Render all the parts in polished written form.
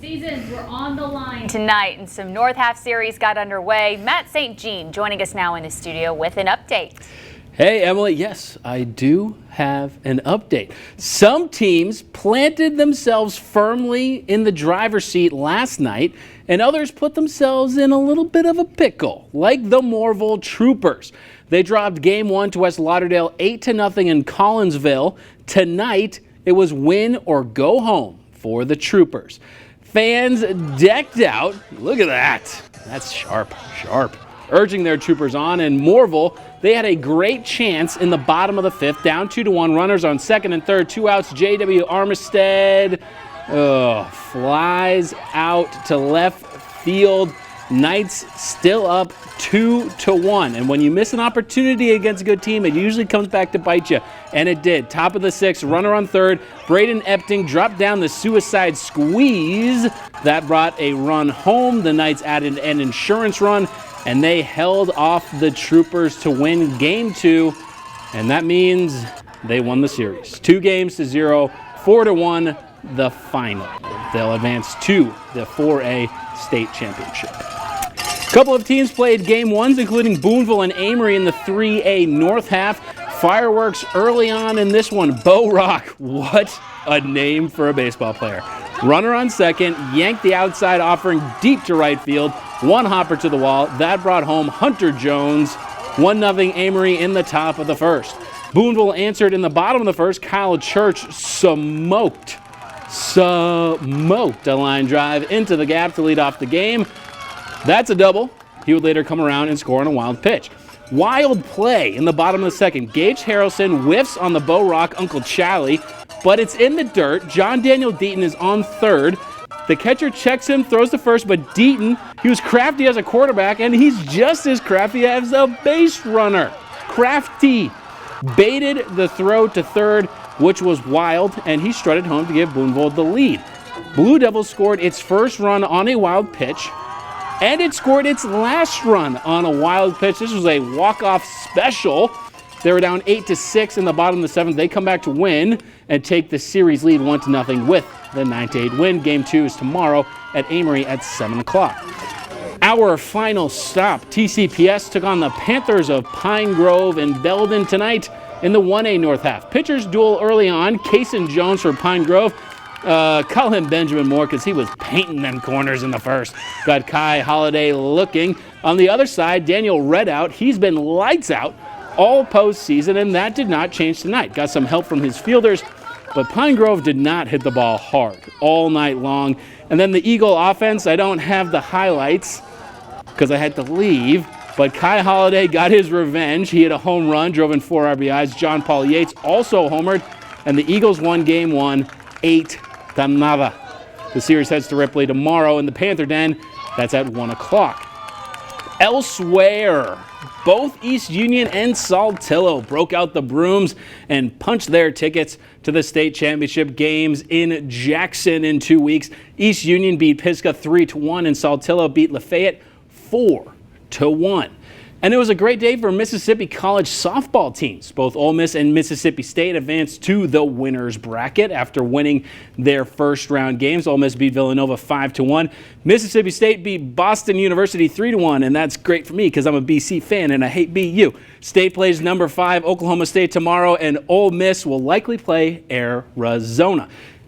Seasons were on the line tonight, and some North Half series got underway. Matt St. Jean joining us now in the studio with an update. Hey, Emily. Yes, I do have an update. Some teams planted themselves firmly in the driver's seat last night, and others put themselves in a little bit of a pickle, like the Morville Troopers. They dropped Game 1 to West Lauderdale 8-0 in Collinsville. Tonight, it was win or go home for the Troopers. Fans decked out. Look at that. That's sharp. Urging their Troopers on. And Morville, they had a great chance in the bottom of the fifth. Down 2-1. Runners on second and third. 2 outs. J.W. Armistead flies out to left field. Knights still up 2-1. And when you miss an opportunity against a good team, it usually comes back to bite you. And it did. Top of the sixth, runner on third. Braden Epting dropped down the suicide squeeze. That brought a run home. The Knights added an insurance run, and they held off the Troopers to win Game 2. And that means they won the series. 2-0, 4-1, the final. They'll advance to the 4A state championship. A couple of teams played Game 1s, including Boonville and Amory in the 3A North Half. Fireworks early on in this one. Bo Rock, what a name for a baseball player. Runner on second, yanked the outside offering deep to right field. One hopper to the wall. That brought home Hunter Jones. 1-0 Amory in the top of the first. Boonville answered in the bottom of the first. Kyle Church smoked a line drive into the gap to lead off the game. That's a double. He would later come around and score on a wild pitch. Wild play in the bottom of the second. Gage Harrelson whiffs on the Bo Rock Uncle Charlie, but it's in the dirt. John Daniel Deaton is on third. The catcher checks him, throws to first, but Deaton, he was crafty as a quarterback, and he's just as crafty as a base runner. Crafty baited the throw to third, which was wild, and he strutted home to give Boonville the lead. Blue Devils scored its first run on a wild pitch, and it scored its last run on a wild pitch. This was a walk-off special. They were down 8-6 in the bottom of the seventh. They come back to win and take the series lead 1-0 with the 9-8 win. Game 2 is tomorrow at Amory at 7 o'clock. Our final stop, TCPS took on the Panthers of Pine Grove in Belden tonight in the 1A North Half. Pitchers duel early on. Kaysen Jones for Pine Grove. Call him Benjamin Moore because he was painting them corners in the first. Got Kai Holiday looking. On the other side, Daniel Redout. He's been lights out all postseason, and that did not change tonight. Got some help from his fielders, but Pine Grove did not hit the ball hard all night long. And then the Eagle offense, I don't have the highlights because I had to leave, but Kai Holiday got his revenge. He hit a home run, drove in 4 RBIs. John Paul Yates also homered, and the Eagles won Game 1, 8-0. The series heads to Ripley tomorrow in the Panther Den. That's at 1 o'clock. Elsewhere, both East Union and Saltillo broke out the brooms and punched their tickets to the state championship games in Jackson in 2 weeks. East Union beat Pisgah 3-1 and Saltillo beat Lafayette 4-1. And it was a great day for Mississippi college softball teams. Both Ole Miss and Mississippi State advanced to the winners bracket after winning their first round games. Ole Miss beat Villanova 5-1. Mississippi State beat Boston University 3-1, and that's great for me because I'm a BC fan and I hate BU. State plays number 5 Oklahoma State tomorrow, and Ole Miss will likely play Arizona.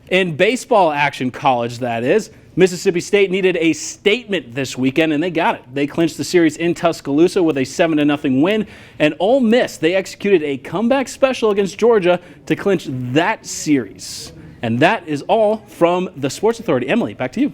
In baseball action, college that is, Mississippi State needed a statement this weekend, and they got it. They clinched the series in Tuscaloosa with a 7-0 win. And Ole Miss, they executed a comeback special against Georgia to clinch that series. And that is all from the Sports Authority. Emily, back to you.